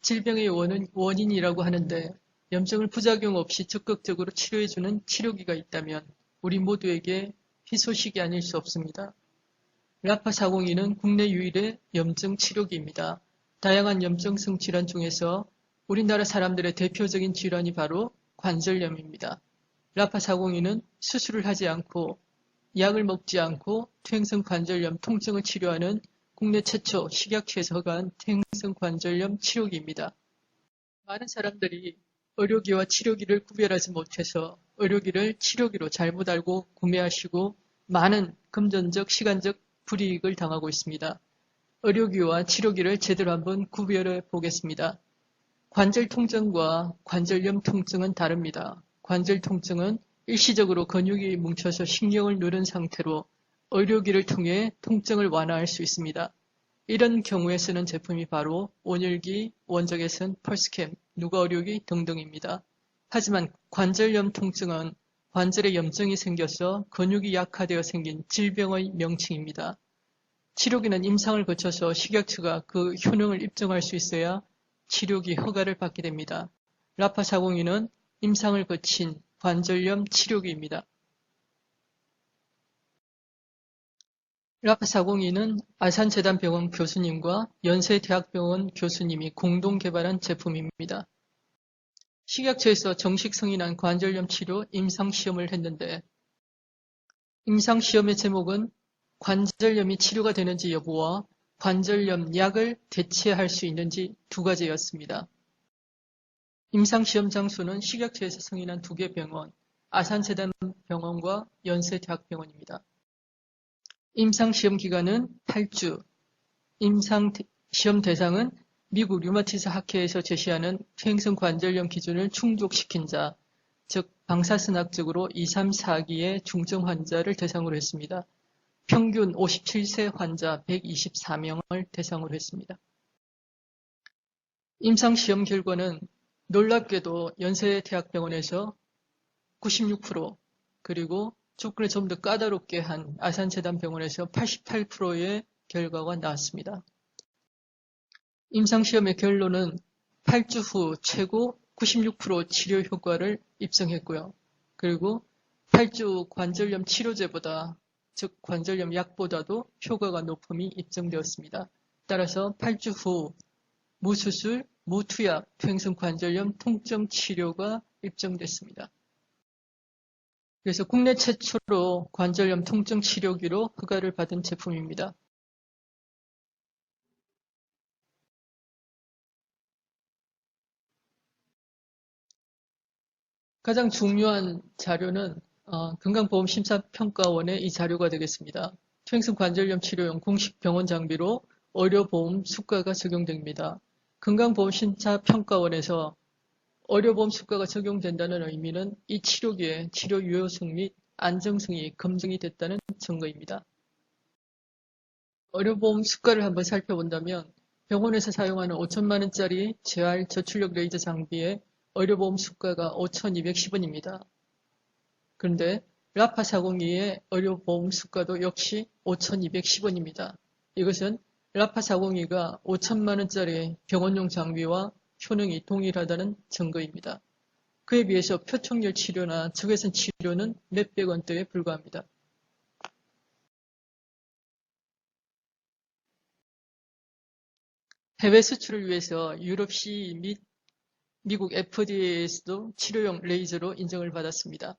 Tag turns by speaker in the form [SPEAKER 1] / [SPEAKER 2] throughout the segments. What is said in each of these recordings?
[SPEAKER 1] 질병의 원인이라고 하는데 염증을 부작용 없이 적극적으로 치료해주는 치료기가 있다면 우리 모두에게 희소식이 아닐 수 없습니다. 라파402는 국내 유일의 염증 치료기입니다. 다양한 염증성 질환 중에서 우리나라 사람들의 대표적인 질환이 바로 관절염입니다. 라파402는 수술을 하지 않고 약을 먹지 않고 퇴행성 관절염 통증을 치료하는 국내 최초 식약처에서 허가한 퇴행성 관절염 치료기입니다. 많은 사람들이 의료기와 치료기를 구별하지 못해서 의료기를 치료기로 잘못 알고 구매하시고 많은 금전적, 시간적 불이익을 당하고 있습니다. 의료기와 치료기를 제대로 한번 구별해 보겠습니다. 관절 통증과 관절염 통증은 다릅니다. 관절 통증은 일시적으로 근육이 뭉쳐서 신경을 누른 상태로 의료기를 통해 통증을 완화할 수 있습니다. 이런 경우에 쓰는 제품이 바로 온열기, 원적외선, 펄스캠, 누가의료기 등등입니다. 하지만 관절염 통증은 관절에 염증이 생겨서 근육이 약화되어 생긴 질병의 명칭입니다. 치료기는 임상을 거쳐서 식약처가 그 효능을 입증할 수 있어야 치료기 허가를 받게 됩니다. 라파402는 임상을 거친 관절염 치료기입니다. 라파402는 아산재단병원 교수님과 연세대학병원 교수님이 공동 개발한 제품입니다. 식약처에서 정식 승인한 관절염 치료 임상시험을 했는데 임상시험의 제목은 관절염이 치료가 되는지 여부와 관절염 약을 대체할 수 있는지 두 가지였습니다. 임상시험 장소는 식약처에서 승인한 2개 병원, 아산재단병원과 연세대학병원입니다. 임상시험 기간은 8주, 임상시험 대상은 미국 류마티스 학회에서 제시하는 퇴행성 관절염 기준을 충족시킨 자, 즉 방사선학적으로 2, 3, 4기의 중증 환자를 대상으로 했습니다. 평균 57세 환자 124명을 대상으로 했습니다. 임상시험 결과는 놀랍게도 연세대학병원에서 96%, 그리고 조건을 좀 더 까다롭게 한 아산재단병원에서 88%의 결과가 나왔습니다. 임상시험의 결론은 8주 후 최고 96% 치료 효과를 입증했고요. 그리고 8주 관절염 치료제보다, 즉 관절염 약보다도 효과가 높음이 입증되었습니다. 따라서 8주 후 무수술, 무투약, 퇴행성 관절염 통증 치료가 입증됐습니다. 그래서 국내 최초로 관절염 통증 치료기로 허가를 받은 제품입니다. 가장 중요한 자료는 건강보험심사평가원의 이 자료가 되겠습니다. 퇴행성 관절염 치료용 공식 병원 장비로 의료보험 수가가 적용됩니다. 건강보험심사평가원에서 의료보험 수가가 적용된다는 의미는 이 치료기의 치료 유효성 및 안정성이 검증이 됐다는 증거입니다. 의료보험 수가를 한번 살펴본다면 병원에서 사용하는 5천만 원짜리 재활 저출력 레이저 장비의 의료보험 수가가 5,210원입니다. 그런데 라파402의 의료보험 수가도 역시 5,210원입니다. 이것은 라파402가 5천만 원짜리 병원용 장비와 효능이 동일하다는 증거입니다. 그에 비해서 표창열 치료나 적외선 치료는 몇백 원대에 불과합니다. 해외 수출을 위해서 유럽 CE 및 미국 FDA에서도 치료용 레이저로 인정을 받았습니다.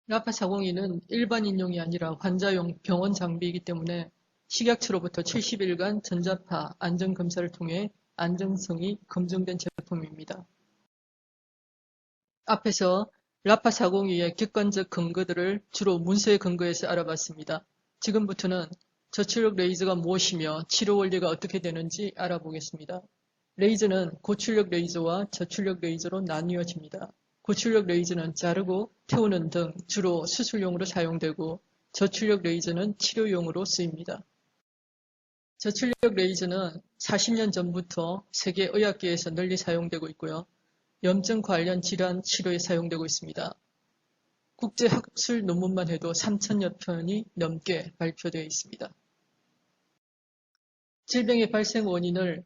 [SPEAKER 1] 라파402는 일반인용이 아니라 환자용 병원 장비이기 때문에 식약처로부터 70일간 전자파 안전검사를 통해 안정성이 검증된 제품입니다. 앞에서 라파402의 객관적 근거들을 주로 문서에 근거해서 알아봤습니다. 지금부터는 저출력 레이저가 무엇이며 치료 원리가 어떻게 되는지 알아보겠습니다. 레이저는 고출력 레이저와 저출력 레이저로 나뉘어집니다. 고출력 레이저는 자르고 태우는 등 주로 수술용으로 사용되고 저출력 레이저는 치료용으로 쓰입니다. 저출력 레이저는 40년 전부터 세계 의학계에서 널리 사용되고 있고요. 염증 관련 질환 치료에 사용되고 있습니다. 국제 학술 논문만 해도 3,000여 편이 넘게 발표되어 있습니다. 질병의 발생 원인을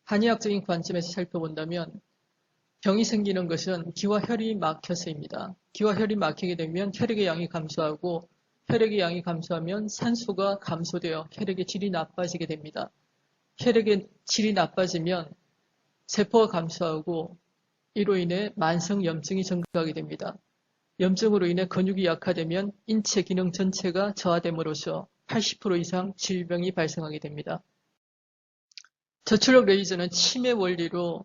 [SPEAKER 1] 한의학적인 관점에서 살펴본다면 병이 생기는 것은 기와 혈이 막혀서입니다. 기와 혈이 막히게 되면 혈액의 양이 감소하고 혈액의 양이 감소하면 산소가 감소되어 혈액의 질이 나빠지게 됩니다. 혈액의 질이 나빠지면 세포가 감소하고 이로 인해 만성 염증이 증가하게 됩니다. 염증으로 인해 근육이 약화되면 인체 기능 전체가 저하됨으로써 80% 이상 질병이 발생하게 됩니다. 저출력 레이저는 침의 원리로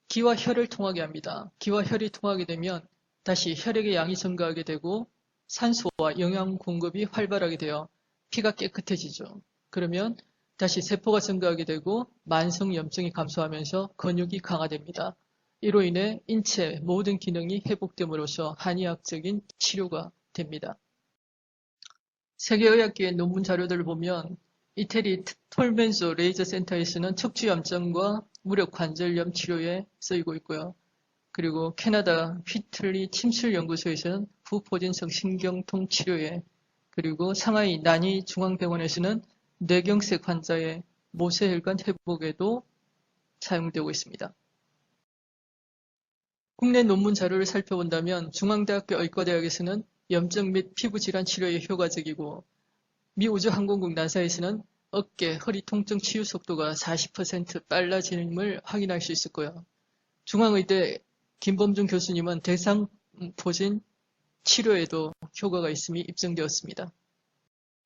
[SPEAKER 1] 기와 혈을 통하게 합니다. 기와 혈이 통하게 되면 다시 혈액의 양이 증가하게 되고 산소와 영양 공급이 활발하게 되어 피가 깨끗해지죠. 그러면 다시 세포가 증가하게 되고 만성 염증이 감소하면서 근육이 강화됩니다. 이로 인해 인체 모든 기능이 회복됨으로써 한의학적인 치료가 됩니다. 세계의학계의 논문 자료들을 보면 이태리 톨멘소 레이저 센터에서는 척추염증과 무력관절염 치료에 쓰이고 있고요. 그리고 캐나다 휘틀리 침술연구소에서는 후포진성 신경통 치료에, 그리고 상하이 난이 중앙병원에서는 뇌경색 환자의 모세혈관 회복에도 사용되고 있습니다. 국내 논문 자료를 살펴본다면 중앙대학교 의과대학에서는 염증 및 피부질환 치료에 효과적이고 미 우주항공국 나사에서는 어깨, 허리 통증 치유 속도가 40% 빨라짐을 확인할 수 있었고요. 중앙의대 김범준 교수님은 대상포진 치료에도 효과가 있음이 입증되었습니다.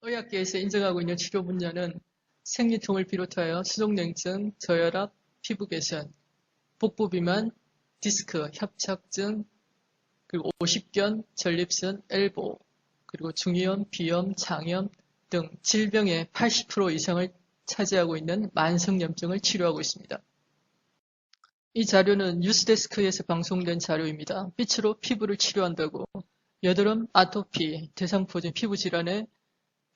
[SPEAKER 1] 의학계에서 인정하고 있는 치료 분야는 생리통을 비롯하여 수족냉증, 저혈압, 피부 개선, 복부 비만, 디스크, 협착증, 그리고 오십견, 전립선, 엘보, 그리고 중이염, 비염, 장염 등 질병의 80% 이상을 차지하고 있는 만성염증을 치료하고 있습니다. 이 자료는 뉴스데스크에서 방송된 자료입니다. 빛으로 피부를 치료한다고 여드름, 아토피, 대상포진 피부 질환에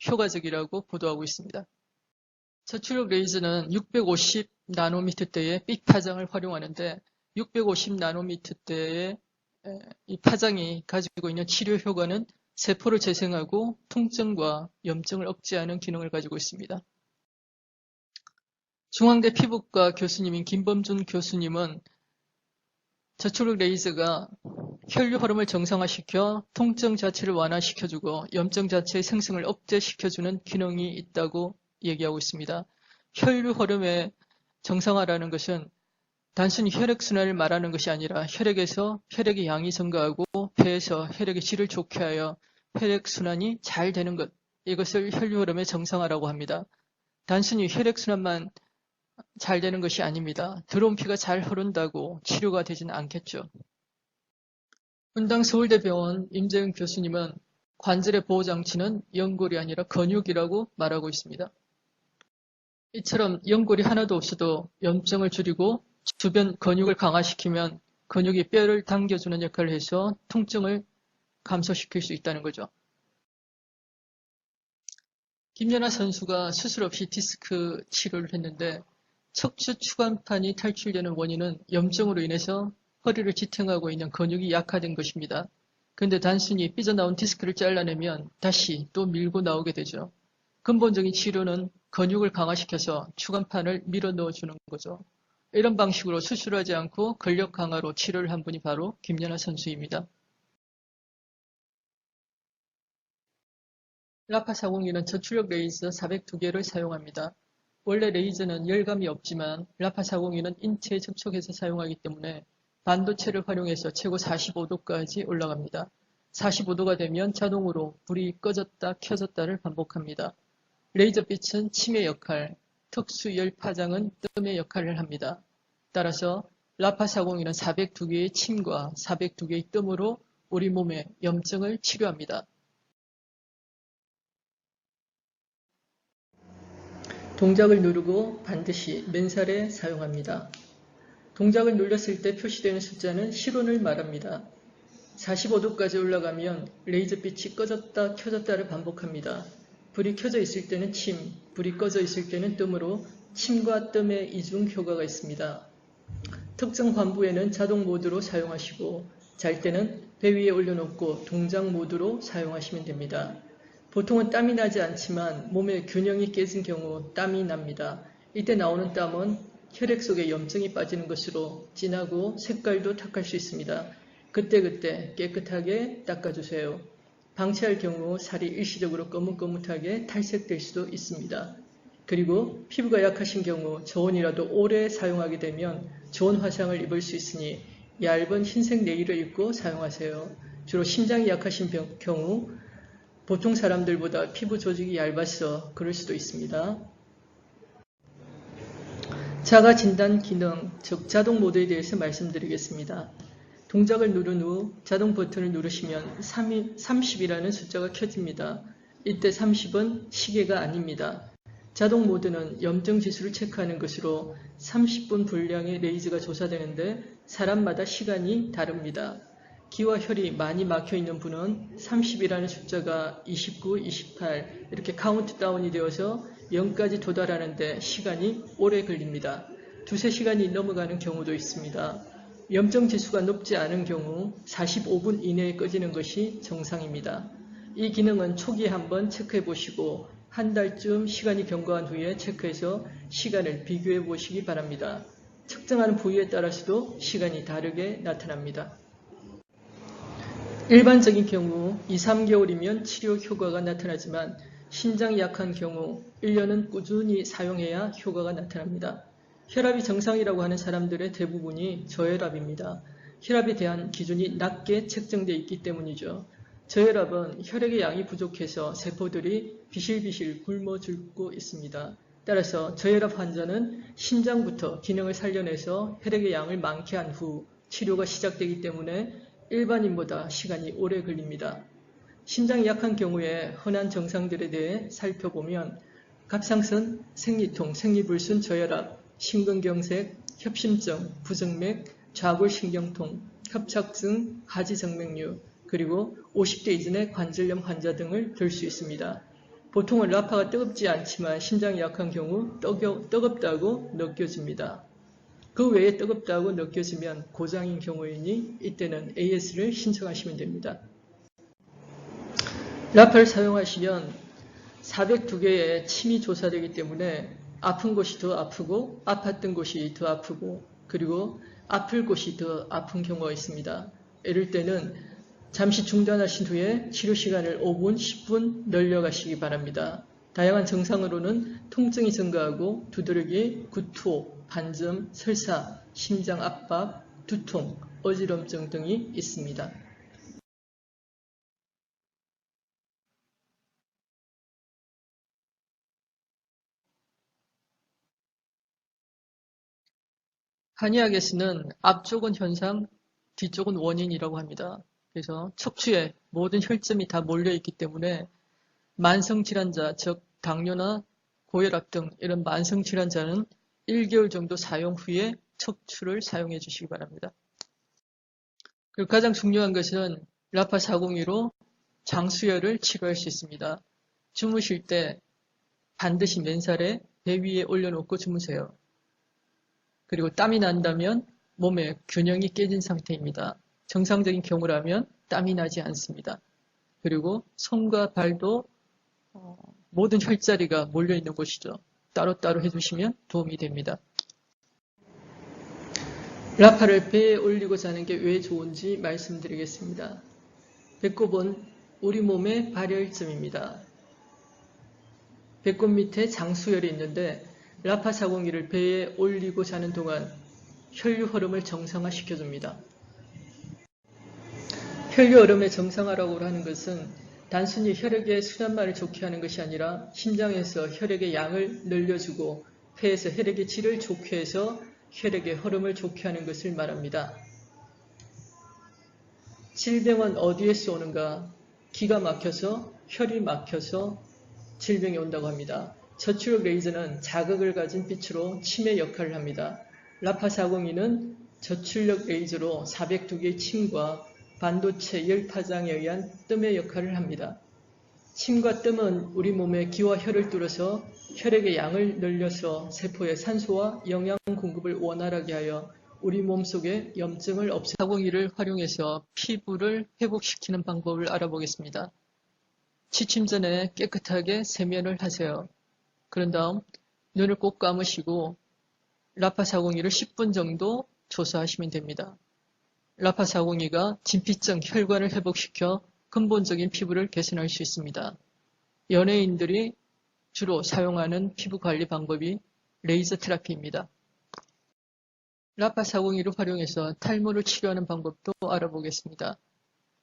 [SPEAKER 1] 효과적이라고 보도하고 있습니다. 저출력 레이저는 650 나노미터대의 빛 파장을 활용하는데 650 나노미터대의 이 파장이 가지고 있는 치료 효과는 세포를 재생하고 통증과 염증을 억제하는 기능을 가지고 있습니다. 중앙대 피부과 교수님인 김범준 교수님은 저출력 레이저가 혈류 흐름을 정상화시켜 통증 자체를 완화시켜주고 염증 자체의 생성을 억제시켜주는 기능이 있다고 얘기하고 있습니다. 혈류 흐름의 정상화라는 것은 단순히 혈액순환을 말하는 것이 아니라 혈액에서 혈액의 양이 증가하고 폐에서 혈액의 질을 좋게 하여 혈액순환이 잘 되는 것, 이것을 혈류 흐름의 정상화라고 합니다. 단순히 혈액순환만 잘 되는 것이 아닙니다. 들어온 피가 잘 흐른다고 치료가 되지는 않겠죠. 분당 서울대병원 임재영 교수님은 관절의 보호장치는 연골이 아니라 근육이라고 말하고 있습니다. 이처럼 연골이 하나도 없어도 염증을 줄이고 주변 근육을 강화시키면 근육이 뼈를 당겨주는 역할을 해서 통증을 감소시킬 수 있다는 거죠. 김연아 선수가 수술 없이 디스크 치료를 했는데 척추 추간판이 탈출되는 원인은 염증으로 인해서 허리를 지탱하고 있는 근육이 약화된 것입니다. 그런데 단순히 삐져나온 디스크를 잘라내면 다시 또 밀고 나오게 되죠. 근본적인 치료는 근육을 강화시켜서 추간판을 밀어 넣어주는 거죠. 이런 방식으로 수술하지 않고 근력 강화로 치료를 한 분이 바로 김연아 선수입니다. 라파402는 저출력 레이저 402개를 사용합니다. 원래 레이저는 열감이 없지만 라파402는 인체에 접촉해서 사용하기 때문에 반도체를 활용해서 최고 45도까지 올라갑니다. 45도가 되면 자동으로 불이 꺼졌다 켜졌다를 반복합니다. 레이저빛은 침의 역할, 특수열 파장은 뜸의 역할을 합니다. 따라서 라파402는 402개의 침과 402개의 뜸으로 우리 몸의 염증을 치료합니다. 동작을 누르고 반드시 맨살에 사용합니다. 동작을 눌렀을 때 표시되는 숫자는 실온을 말합니다. 45도까지 올라가면 레이저빛이 꺼졌다 켜졌다를 반복합니다. 불이 켜져 있을 때는 침, 불이 꺼져 있을 때는 뜸으로 침과 뜸의 이중 효과가 있습니다. 특정 환부에는 자동 모드로 사용하시고 잘 때는 배 위에 올려놓고 동작 모드로 사용하시면 됩니다. 보통은 땀이 나지 않지만 몸의 균형이 깨진 경우 땀이 납니다. 이때 나오는 땀은 혈액 속에 염증이 빠지는 것으로 진하고 색깔도 탁할 수 있습니다. 그때그때 깨끗하게 닦아주세요. 방치할 경우 살이 일시적으로 거뭇거뭇하게 탈색될 수도 있습니다. 그리고 피부가 약하신 경우 저온이라도 오래 사용하게 되면 저온 화상을 입을 수 있으니 얇은 흰색 네일을 입고 사용하세요. 주로 심장이 약하신 경우 보통 사람들보다 피부 조직이 얇아서 그럴 수도 있습니다. 자가 진단 기능, 즉 자동 모드에 대해서 말씀드리겠습니다. 동작을 누른 후 자동 버튼을 누르시면 30이라는 숫자가 켜집니다. 이때 30은 시계가 아닙니다. 자동 모드는 염증 지수를 체크하는 것으로 30분 분량의 레이즈가 조사되는데 사람마다 시간이 다릅니다. 기와 혈이 많이 막혀있는 분은 30이라는 숫자가 29, 28 이렇게 카운트다운이 되어서 0까지 도달하는데 시간이 오래 걸립니다. 두세 시간이 넘어가는 경우도 있습니다. 염증 지수가 높지 않은 경우 45분 이내에 꺼지는 것이 정상입니다. 이 기능은 초기에 한번 체크해 보시고 한 달쯤 시간이 경과한 후에 체크해서 시간을 비교해 보시기 바랍니다. 측정하는 부위에 따라서도 시간이 다르게 나타납니다. 일반적인 경우 2, 3개월이면 치료 효과가 나타나지만 신장이 약한 경우 1년은 꾸준히 사용해야 효과가 나타납니다. 혈압이 정상이라고 하는 사람들의 대부분이 저혈압입니다. 혈압에 대한 기준이 낮게 책정되어 있기 때문이죠. 저혈압은 혈액의 양이 부족해서 세포들이 비실비실 굶어 죽고 있습니다. 따라서 저혈압 환자는 심장부터 기능을 살려내서 혈액의 양을 많게 한 후 치료가 시작되기 때문에 일반인보다 시간이 오래 걸립니다. 심장이 약한 경우에 흔한 증상들에 대해 살펴보면 갑상선, 생리통, 생리불순, 저혈압, 심근경색, 협심증, 부정맥, 좌골신경통, 협착증, 하지정맥류, 그리고 50대 이전의 관절염 환자 등을 들 수 있습니다. 보통은 라파가 뜨겁지 않지만 심장이 약한 경우 뜨겁다고 느껴집니다. 그 외에 뜨겁다고 느껴지면 고장인 경우이니 이때는 AS를 신청하시면 됩니다. 라파를 사용하시면 402개의 침이 조사되기 때문에 아픈 곳이 더 아프고 아팠던 곳이 더 아프고 그리고 아플 곳이 더 아픈 경우가 있습니다. 이럴 때는 잠시 중단하신 후에 치료 시간을 5분, 10분 늘려가시기 바랍니다. 다양한 증상으로는 통증이 증가하고 두드러기, 구토, 반점, 설사, 심장 압박, 두통, 어지럼증 등이 있습니다. 한의학에서는 앞쪽은 현상, 뒤쪽은 원인이라고 합니다. 그래서 척추에 모든 혈점이 다 몰려있기 때문에 만성질환자, 즉 당뇨나 고혈압 등 이런 만성질환자는 1개월 정도 사용 후에 척추를 사용해 주시기 바랍니다. 그리고 가장 중요한 것은 라파 402로 장수혈을 치료할 수 있습니다. 주무실 때 반드시 맨살에 배 위에 올려놓고 주무세요. 그리고 땀이 난다면 몸의 균형이 깨진 상태입니다. 정상적인 경우라면 땀이 나지 않습니다. 그리고 손과 발도 모든 혈자리가 몰려있는 곳이죠. 따로따로 해주시면 도움이 됩니다. 라파를 배에 올리고 자는 게 왜 좋은지 말씀드리겠습니다. 배꼽은 우리 몸의 발열점입니다. 배꼽 밑에 장수혈이 있는데 라파 402를 배에 올리고 자는 동안 혈류 흐름을 정상화시켜줍니다. 혈류 흐름의 정상화라고 하는 것은 단순히 혈액의 순환만을 좋게 하는 것이 아니라 심장에서 혈액의 양을 늘려주고 폐에서 혈액의 질을 좋게 해서 혈액의 흐름을 좋게 하는 것을 말합니다. 질병은 어디에서 오는가? 기가 막혀서 혈이 막혀서 질병이 온다고 합니다. 저출력 레이저는 자극을 가진 빛으로 치매 역할을 합니다. 라파 402는 저출력 레이저로 402개의 침과 반도체 열 파장에 의한 뜸의 역할을 합니다. 침과 뜸은 우리 몸의 기와 혈을 뚫어서 혈액의 양을 늘려서 세포에 산소와 영양 공급을 원활하게 하여 우리 몸속의 염증을 없애 402를 활용해서 피부를 회복시키는 방법을 알아보겠습니다. 취침 전에 깨끗하게 세면을 하세요. 그런 다음 눈을 꼭 감으시고 라파 402를 10분 정도 조사하시면 됩니다. 라파 402가 진피성 혈관을 회복시켜 근본적인 피부를 개선할 수 있습니다. 연예인들이 주로 사용하는 피부 관리 방법이 레이저 테라피입니다. 라파 402를 활용해서 탈모를 치료하는 방법도 알아보겠습니다.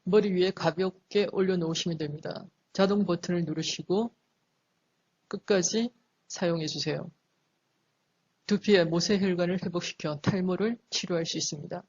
[SPEAKER 1] 머리 위에 가볍게 올려놓으시면 됩니다. 자동 버튼을 누르시고 끝까지 사용해 주세요. 두피의 모세혈관을 회복시켜 탈모를 치료할 수 있습니다.